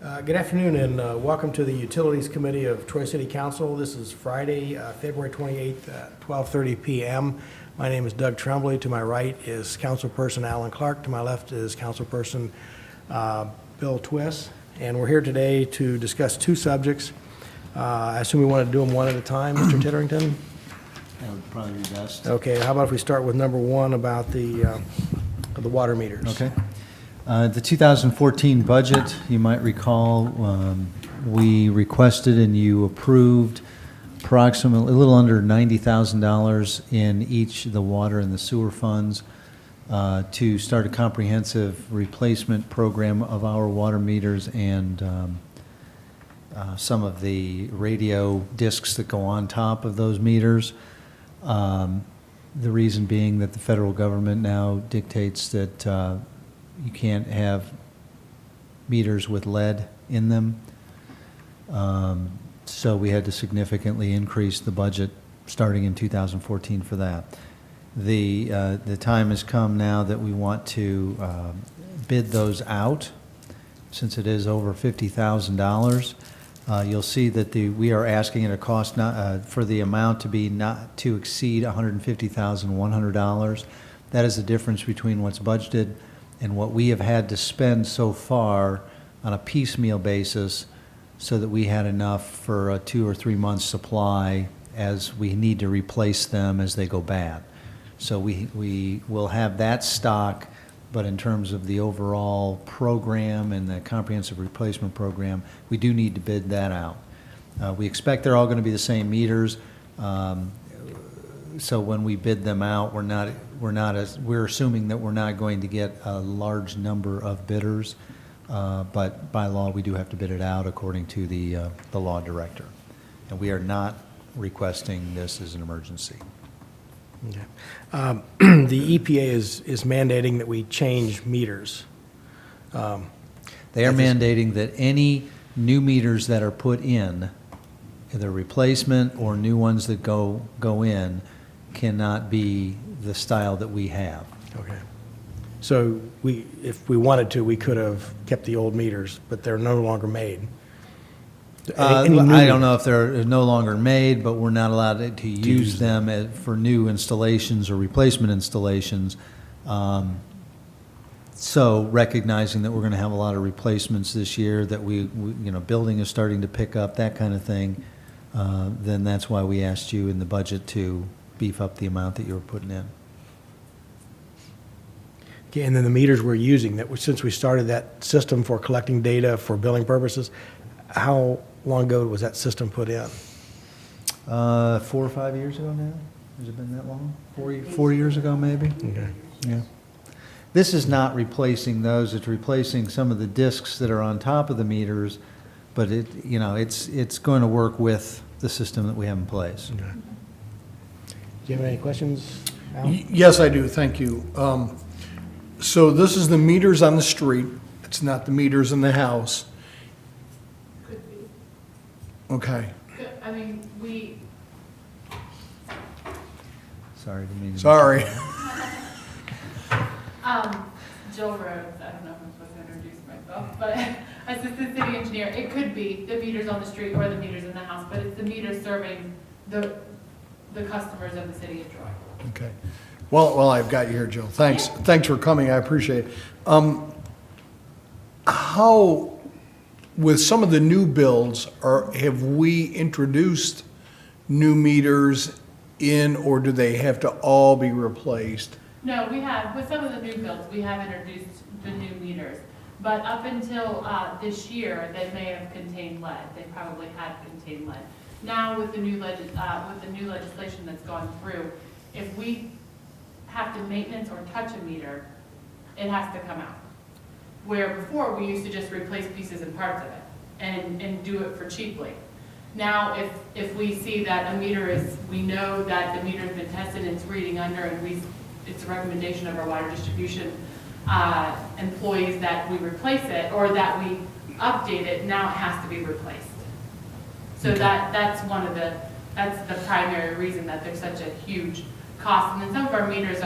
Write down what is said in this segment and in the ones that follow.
Good afternoon and welcome to the Utilities Committee of Troy City Council. This is Friday, February 28th at 12:30 p.m. My name is Doug Tremblay. To my right is Councilperson Alan Clark. To my left is Councilperson Bill Twiss. And we're here today to discuss two subjects. I assume we want to do them one at a time, Mr. Titterington? That would probably be best. Okay, how about if we start with number one about the water meters? Okay. The 2014 budget, you might recall, we requested and you approved approximately a little under $90,000 in each of the water and the sewer funds to start a comprehensive replacement program of our water meters and some of the radio discs that go on top of those meters. The reason being that the federal government now dictates that you can't have meters with lead in them. So we had to significantly increase the budget starting in 2014 for that. The time has come now that we want to bid those out, since it is over $50,000. You'll see that we are asking at a cost for the amount to be not to exceed $150,100. That is the difference between what's budgeted and what we have had to spend so far on a piecemeal basis, so that we had enough for a 2 or 3 months supply as we need to replace them as they go bad. So we will have that stock, but in terms of the overall program and the comprehensive replacement program, we do need to bid that out. We expect they're all going to be the same meters. So when we bid them out, we're assuming that we're not going to get a large number of bidders, but by law we do have to bid it out according to the law director, and we are not requesting this as an emergency. Okay. The EPA is mandating that we change meters. They are mandating that any new meters that are put in, either replacement or new ones that go in, cannot be the style that we have. Okay. So if we wanted to, we could have kept the old meters, but they're no longer made. I don't know if they're no longer made, but we're not allowed to use them for new installations or replacement installations. So recognizing that we're going to have a lot of replacements this year, that building is starting to pick up, that kind of thing, then that's why we asked you in the budget to beef up the amount that you were putting in. Okay, and then the meters we're using, since we started that system for collecting data for billing purposes, how long ago was that system put in? 4 or 5 years ago now? Has it been that long? 4 years ago, maybe? Okay. Yeah. This is not replacing those. It's replacing some of the discs that are on top of the meters, but it's going to work with the system that we have in place. Okay. Do you have any questions, Al? Yes, I do, thank you. So this is the meters on the street, it's not the meters in the house. Could be. Okay, I mean, Sorry, didn't mean to. sorry. Jill Rhodes, I don't know if I'm supposed to introduce myself, but Assistant City Engineer, it could be the meters on the street or the meters in the house, but it's the meters serving the customers of the city of Troy. Okay. Well, I've got you here, Jill. Thanks. Yeah. Thanks for coming. I appreciate it. How, with some of the new builds, have we introduced new meters in, or do they have to all be replaced? No, we have, with some of the new builds, we have introduced the new meters. But up until this year, they may have contained lead. They probably had contained lead. Now with the new legislation that's gone through, if we have to maintenance or touch a meter, it has to come out. Where before, we used to just replace pieces and parts of it and do it for cheaply. Now, if we see that a meter we know that the meter's been tested and it's reading under, and it's a recommendation of our water distribution employees that we replace it or that we update it, now it has to be replaced. So that's the primary reason that there's such a huge cost. And then some of our meters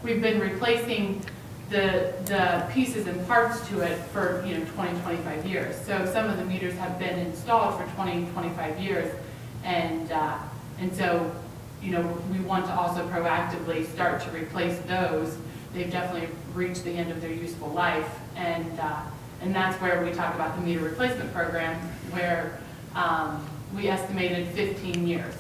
we've been replacing the pieces and parts to it for, 20, 25 years. So some of the meters have been installed for 20, 25 years. And so, we want to also proactively start to replace those. They've definitely reached the end of their useful life. And that's where we talk about the meter replacement program, where we estimated 15 years.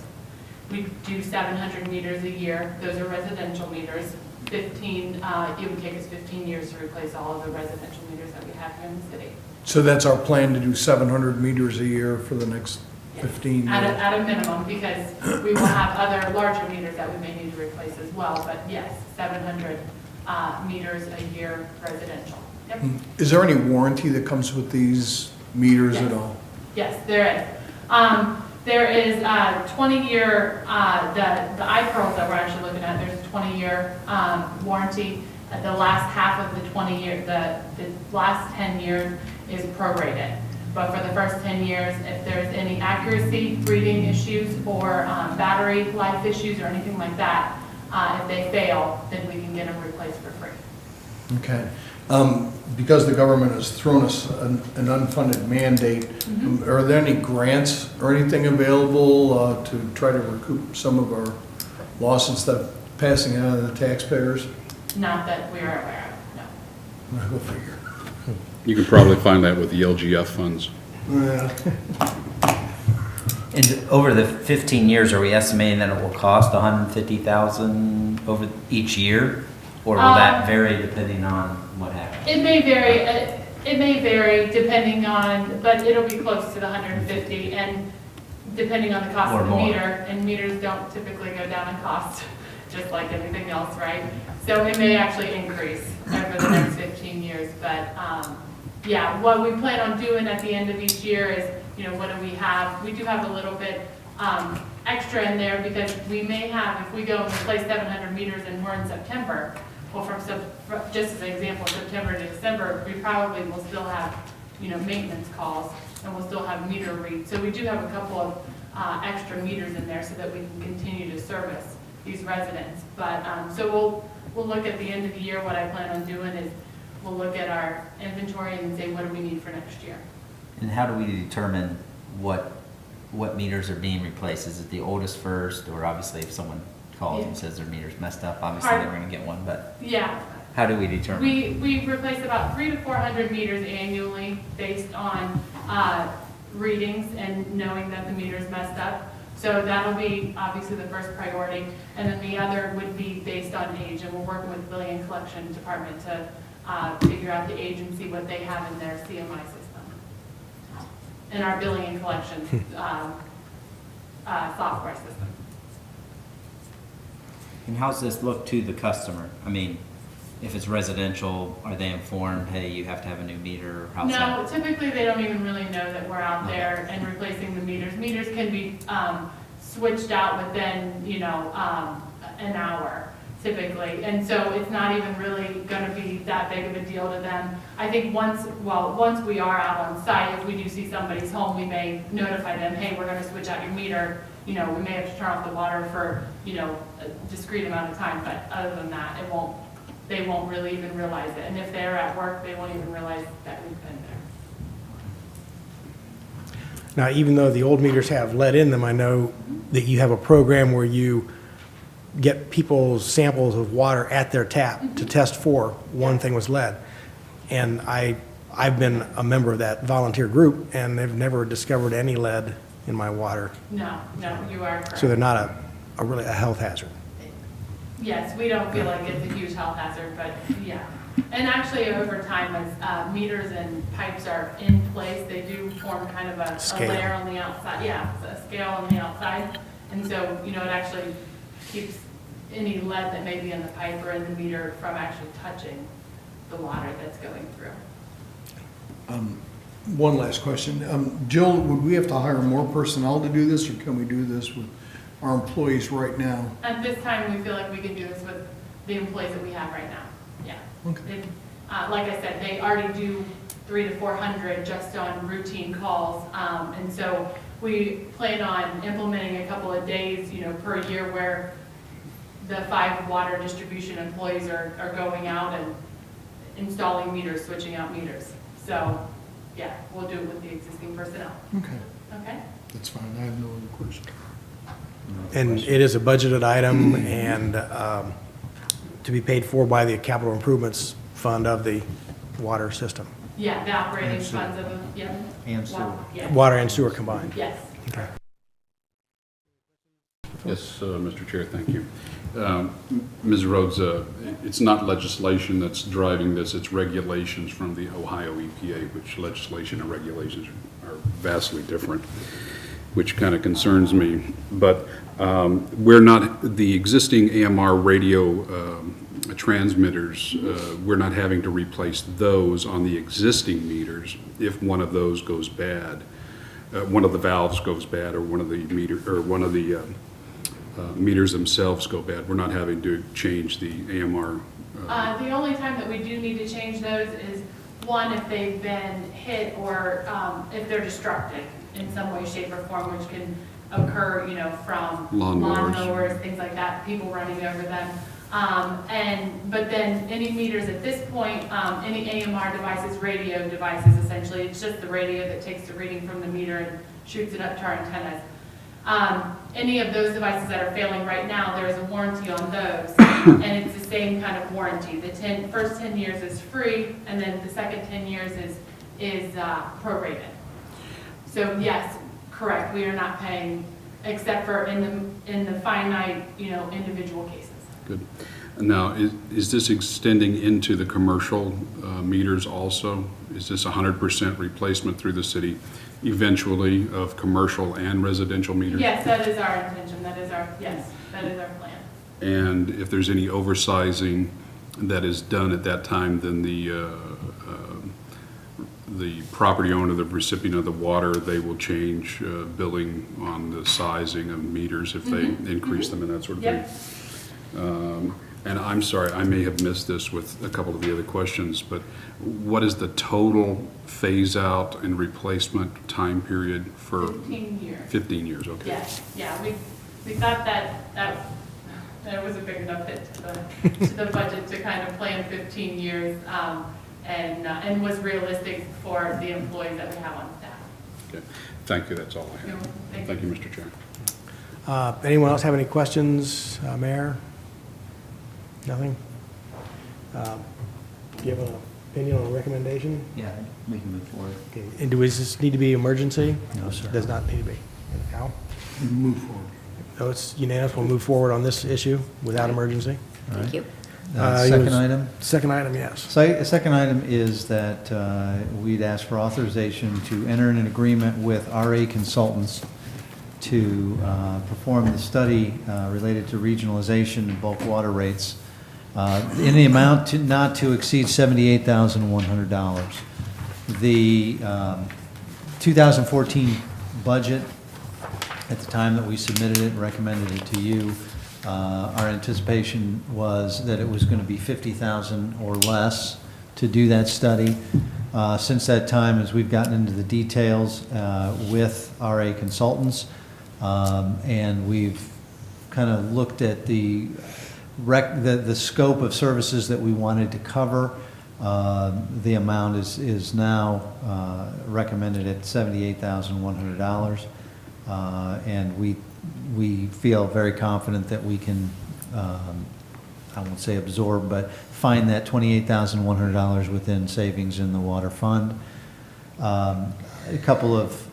We do 700 meters a year. Those are residential meters. 15, it would take us 15 years to replace all of the residential meters that we have here in the city. So that's our plan, to do 700 meters a year for the next 15 years? At a minimum, because we will have other larger meters that we may need to replace as well. But yes, 700 meters a year residential. Yep. Is there any warranty that comes with these meters at all? Yes, there is. There is a 20-year, the iPearls that we're actually looking at, there's a 20-year warranty. The last half of the 20 year, the last 10 years is prorated. But for the first 10 years, if there's any accuracy, reading issues, or battery life issues, or anything like that, if they fail, then we can get them replaced for free. Okay. Because the government has thrown us an unfunded mandate, are there any grants or anything available to try to recoup some of our losses that passing it on to the taxpayers? Not that we are aware of, no. Go figure. You can probably find that with the LGF funds. Yeah. And over the 15 years, are we estimating that it will cost $150,000 over each year? Or will that vary depending on what happens? It may vary. It may vary depending on, but it'll be close to the 150, and depending on the cost Or of the more. meter. And meters don't typically go down in cost, just like anything else, right? So it may actually increase over the next 15 years. But yeah, what we plan on doing at the end of each year is, what do we have? We do have a little bit extra in there, because we may have, if we go and replace 700 meters and we're in September, well, just as an example, September to December, we probably will still have, maintenance calls, and we'll still have meter reads. So we do have a couple of extra meters in there so that we can continue to service these residents. But, so we'll look at the end of the year. What I plan on doing is we'll look at our inventory and say, what do we need for next year? And how do we determine what meters are being replaced? Is it the oldest first, or obviously if someone calls and says their meter's messed up, obviously they're gonna get one, but Yeah. how do we determine? We replace about 300 to 400 meters annually based on readings and knowing that the meter's messed up. So that'll be obviously the first priority. And then the other would be based on age. And we're working with the Billing and Collection Department to figure out the age and see what they have in their CMI system. In our Billing and Collection software system. And how's this look to the customer? I mean, if it's residential, are they informed, hey, you have to have a new meter? How's No, that? typically they don't even really know that we're out there and replacing the meters. Meters can be switched out within, an hour typically. And so it's not even really gonna be that big of a deal to them. I think once we are out on site, if we do see somebody's home, we may notify them, hey, we're gonna switch out your meter. We may have to turn off the water for, a discrete amount of time, but other than that, they won't really even realize it. And if they're at work, they won't even realize that we've been there. Now, even though the old meters have lead in them, I know that you have a program where you get people's samples of water at their tap to test for one thing was lead. And I've been a member of that volunteer group, and they've never discovered any lead in my water. No, you are correct. So they're not really a health hazard. Yes, we don't feel like it's a huge health hazard, but yeah. And actually, over time, as meters and pipes are in place, they do form kind of a Scale. layer on the outside. Yeah, it's a scale on the outside. And so, it actually keeps any lead that may be in the pipe or in the meter from actually touching the water that's going through. One last question. Jill, would we have to hire more personnel to do this, or can we do this with our employees right now? At this time, we feel like we can do this with the employees that we have right now. Yeah. Okay. Like I said, they already do 300 to 400 just on routine calls. And so we plan on implementing a couple of days, per year where the 5 water distribution employees are going out and installing meters, switching out meters. So, yeah, we'll do it with the existing personnel, Okay, okay? that's fine, I have no other questions. And it is a budgeted item and to be paid for by the capital improvements fund of the water system, Yeah, the operating funds of, yeah. And sewer. Yeah. water and sewer combined. Yes. Okay. Yes, Mr. Chair, thank you. Ms. Rhodes, it's not legislation that's driving this, it's regulations from the Ohio EPA, which legislation and regulations are vastly different, which kind of concerns me. But we're not, the existing AMR radio transmitters, we're not having to replace those on the existing meters if one of those goes bad. One of the valves goes bad, or one of the meters themselves go bad. We're not having to change the AMR. The only time that we do need to change those is, one, if they've been hit or if they're destructive in some way, shape, or form, which can occur, you know, from Lawnmowers. lawnmowers, things like that, people running over them. But then any meters at this point, any AMR devices, radio devices essentially, it's just the radio that takes the reading from the meter and shoots it up to our antennas. Any of those devices that are failing right now, there is a warranty on those, and it's the same kind of warranty. The first 10 years is free, and then the second 10 years is prorated. So yes, correct, we are not paying, except for in the finite, you know, individual cases. Good. Now, is this extending into the commercial meters also? Is this 100% replacement through the city eventually of commercial and residential meters? Yes, that is our intention, that is our plan. And if there's any oversizing that is done at that time, then the property owner, the recipient of the water, they will change billing on the sizing of meters if they increase them and that sort of Yep. thing. And I'm sorry, I may have missed this with a couple of the other questions, but what is the total phase-out and replacement time period for? 15 years. 15 years, okay. Yes, yeah, we thought that was a big enough hit to the budget to kind of plan 15 years, and was realistic for the employees that we have on staff. Okay. Thank you, that's all I have. Thank you, Mr. Chair. Anyone else have any questions, Mayor? Nothing? Do you have an opinion on a recommendation? Yeah, we can move forward. Okay. And does this need to be emergency? No, sir. Does not need to be. Al? Move forward. So it's unanimous, we'll move forward on this issue without emergency? Thank you. Second item? Second item, yes. So, second item is that we'd ask for authorization to enter in an agreement with RA Consultants to perform the study related to regionalization and bulk water rates in the amount not to exceed $78,100. The 2014 budget, at the time that we submitted it and recommended it to you, our anticipation was that it was going to be $50,000 or less to do that study. Since that time, as we've gotten into the details with RA Consultants, and we've kind of looked at the scope of services that we wanted to cover, the amount is now recommended at $78,100. And we feel very confident that we can, I won't say absorb, but find that $28,100 within savings in the water fund. A couple of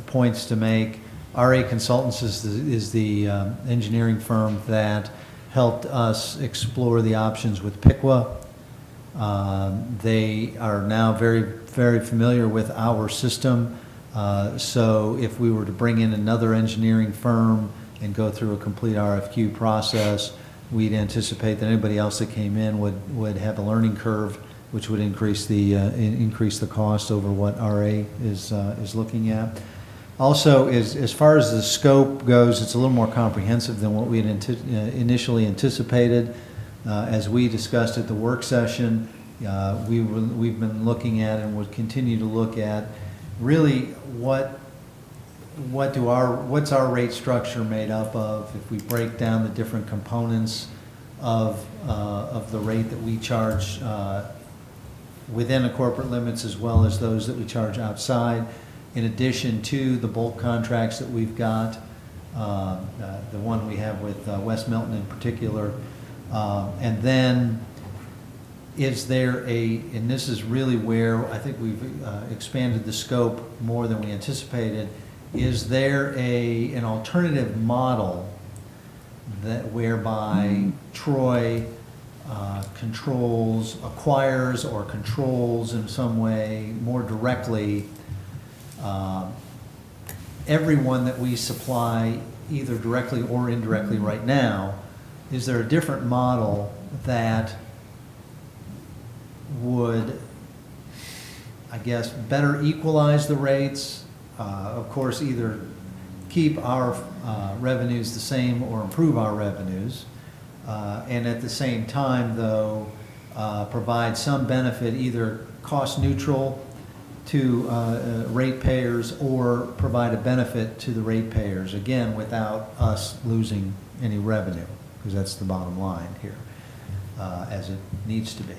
points to make. RA Consultants is the engineering firm that helped us explore the options with Piqua. They are now very, very familiar with our system. So if we were to bring in another engineering firm and go through a complete RFQ process, we'd anticipate that anybody else that came in would have a learning curve, which would increase the cost over what RA is looking at. Also, as far as the scope goes, it's a little more comprehensive than what we had initially anticipated. As we discussed at the work session, we've been looking at and would continue to look at really what's our rate structure made up of if we break down the different components of the rate that we charge within the corporate limits as well as those that we charge outside, in addition to the bulk contracts that we've got, the one we have with West Milton in particular. And then is there and this is really where I think we've expanded the scope more than we anticipated, is there an alternative model that whereby Troy acquires or controls in some way more directly everyone that we supply either directly or indirectly right now? Is there a different model that would, I guess, better equalize the rates? Of course, either keep our revenues the same or improve our revenues. And at the same time, though, provide some benefit, either cost neutral to ratepayers or provide a benefit to the ratepayers, again, without us losing any revenue, because that's the bottom line here, as it needs to be.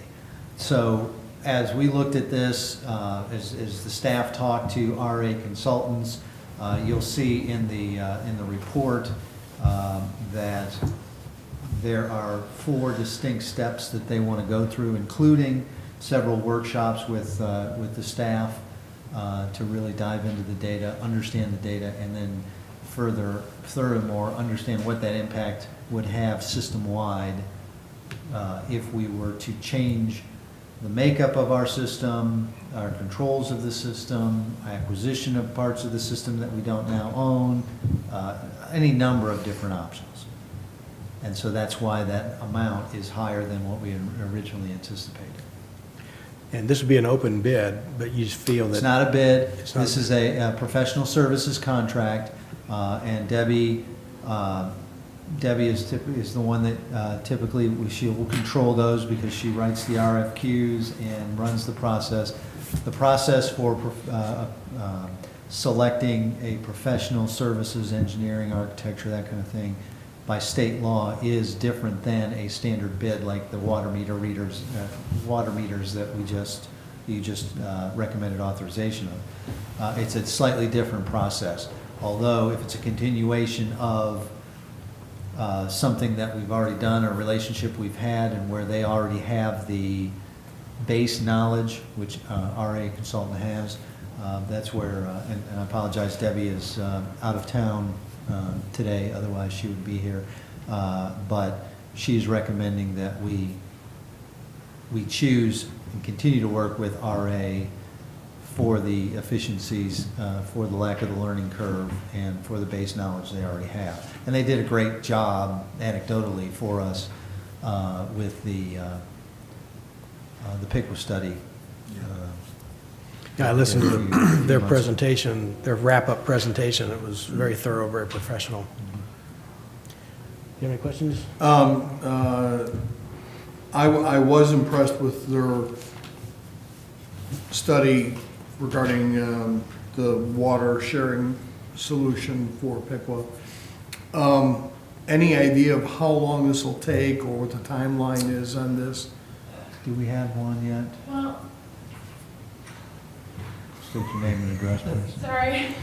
So as we looked at this, as the staff talked to RA consultants, you'll see in the report that there are 4 distinct steps that they want to go through, including several workshops with the staff to really dive into the data, understand the data, and then furthermore, understand what that impact would have system-wide if we were to change the makeup of our system, our controls of the system, acquisition of parts of the system that we don't now own, any number of different options. And so that's why that amount is higher than what we had originally anticipated. And this would be an open bid, but you just feel that... It's not a bid. It's not- This is a professional services contract, and Debbie is the one that typically she will control those because she writes the RFQs and runs the process. The process for selecting a professional services, engineering, architecture, that kind of thing, by state law is different than a standard bid like the water meters that you just recommended authorization of. It's a slightly different process. Although if it's a continuation of something that we've already done, or a relationship we've had, and where they already have the base knowledge, which RA consultant has, that's where, and I apologize, Debbie is out of town today, otherwise she would be here. But she's recommending that we choose and continue to work with RA for the efficiencies, for the lack of the learning curve, and for the base knowledge they already have. And they did a great job, anecdotally, for us with the Piqua study. Yeah, I listened to their presentation, their wrap-up presentation. It was very thorough, very professional. You have any questions? I was impressed with their study regarding the water sharing solution for Piqua. Any idea of how long this will take or what the timeline is on this? Do we have one yet? Well, State your name and address, please. sorry.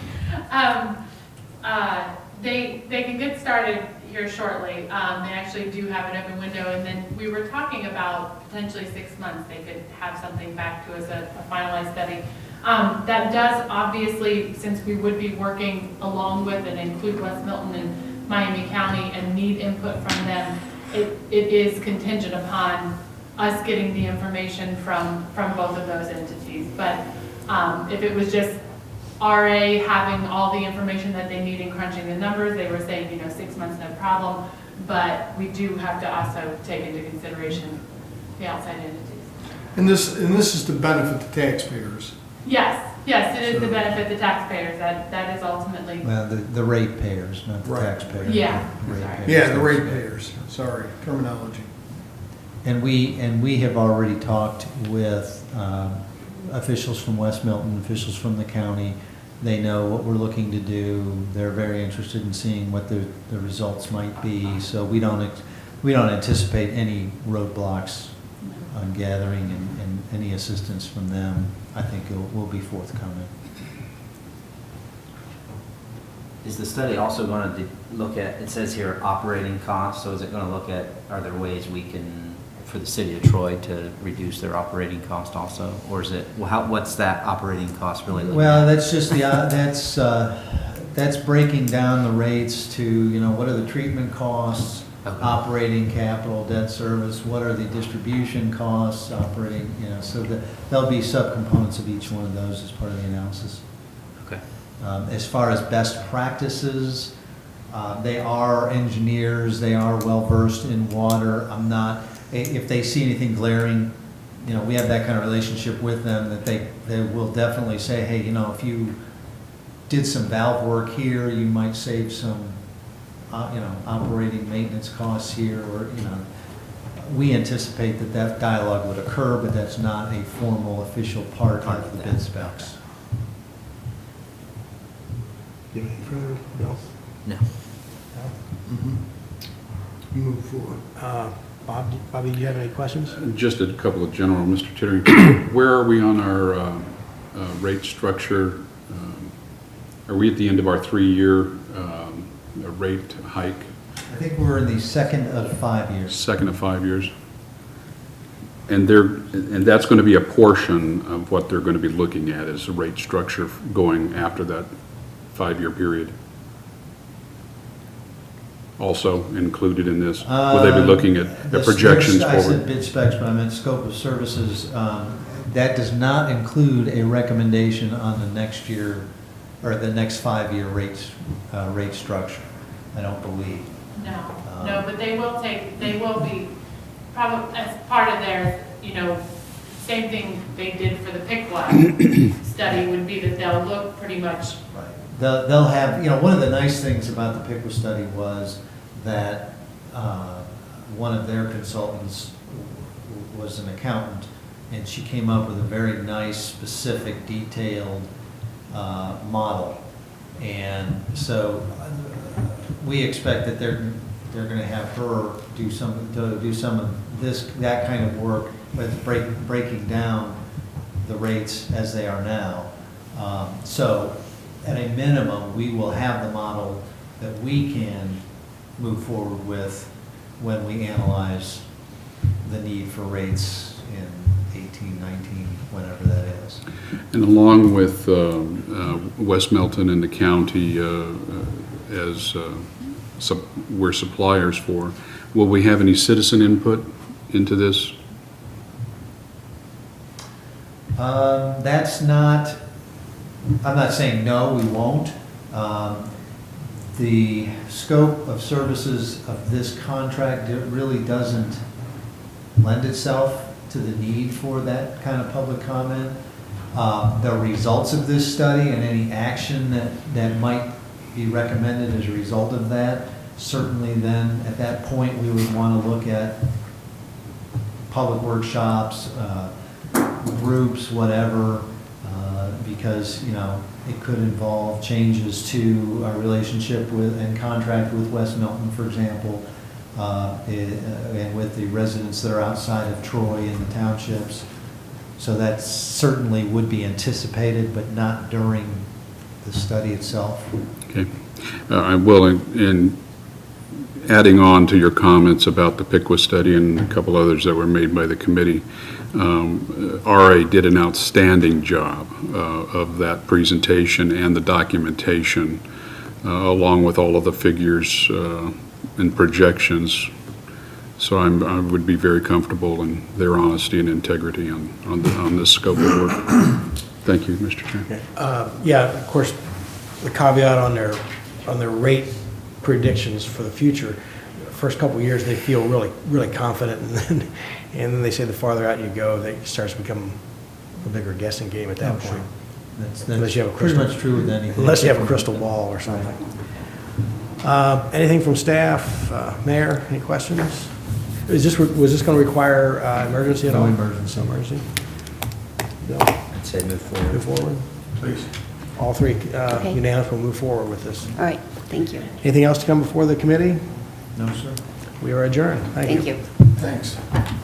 They can get started here shortly. They actually do have an open window, and then we were talking about potentially 6 months. They could have something back to us, a finalized study. That does obviously, since we would be working along with and include West Milton and Miami County and need input from them, it is contingent upon us getting the information from both of those entities. But if it was just RA having all the information that they need and crunching the numbers, they were saying, 6 months, no problem. But we do have to also take into consideration the outside entities. And this is to benefit the taxpayers. Yes, it is to benefit the taxpayers. That is ultimately, Well, the ratepayers, not the Right. taxpayers. Yeah, The sorry. ratepayers. Yeah, the ratepayers, sorry, terminology. And we have already talked with officials from West Milton, officials from the county. They know what we're looking to do. They're very interested in seeing what the results might be. So we don't we don't anticipate any roadblocks on gathering and any assistance from them. I think will be forthcoming. Is the study also going to look at, it says here, operating costs, so is it going to look at, are there ways we can, for the city of Troy to reduce their operating cost also? Or is it, well, what's that operating cost really looking Well, at? that's just that's breaking down the rates to, you know, what are the treatment costs, Okay. operating capital, debt service, what are the distribution costs, operating, you know, so there'll be subcomponents of each one of those as part of the analysis. Okay. As far as best practices, they are engineers, they are well-versed in water. If they see anything glaring, you know, we have that kind of relationship with them that they will definitely say, hey, you know, if you did some valve work here, you might save some, you know, operating maintenance costs here, or, you know, we anticipate that dialogue would occur, but that's not a formal official part of the bid specs. Do you have any further? No? No. Move forward. Bobby, do you have any questions? Just a couple of general, Mr. Tittering. Where are we on our rate structure? Are we at the end of our 3-year rate hike, I think we're in the second of 5 years. second of 5 years? And that's going to be a portion of what they're going to be looking at is the rate structure going after that 5-year period. Also included in this? Will they be looking at the projections I said forward? bid specs, but I meant scope of services. That does not include a recommendation on the next year, or the next 5-year rate structure, I don't believe. No, but they will be, probably, as part of their, you know, same thing they did for the Pickwa study would be that they'll look pretty much. Right. They'll have, you know, one of the nice things about the Pickwa study was that one of their consultants was an accountant, and she came up with a very nice, specific, detailed model. And so we expect that they're going to have her do some of that kind of work, but breaking down the rates as they are now. So at a minimum, we will have the model that we can move forward with when we analyze the need for rates in 18, 19, whenever that is. And along with West Milton and the county as we're suppliers for, will we have any citizen input into this? That's not, I'm not saying no, we won't. The scope of services of this contract really doesn't lend itself to the need for that kind of public comment. The results of this study and any action that might be recommended as a result of that, certainly then at that point we would want to look at public workshops, groups, whatever, because, you know, it could involve changes to our relationship with and contract with West Milton, for example, and with the residents that are outside of Troy and the townships. So that certainly would be anticipated, but not during the study itself. Okay. I will, in adding on to your comments about the Pickwa study and a couple others that were made by the committee, RA did an outstanding job of that presentation and the documentation, along with all of the figures and projections. So I would be very comfortable in their honesty and integrity on this scope of work. Thank you, Mr. Chair. Yeah, of course, the caveat on their rate predictions for the future, the first couple of years, they feel really, really confident, and then they say the farther out you go, it starts to become a bigger guessing game at that Oh, sure. point. That's Unless you have a pretty crystal- much true with anything. Unless you have a crystal ball or something. Anything from staff? Mayor, any questions? Was this going to require emergency at No all? emergency. No emergency? Bill, I'd say move forward. move forward? Please. All three Okay. unanimous will move forward with this. All right, thank you. Anything else to come before the committee? No, sir. We are adjourned. Thank you. Thank you. Thanks.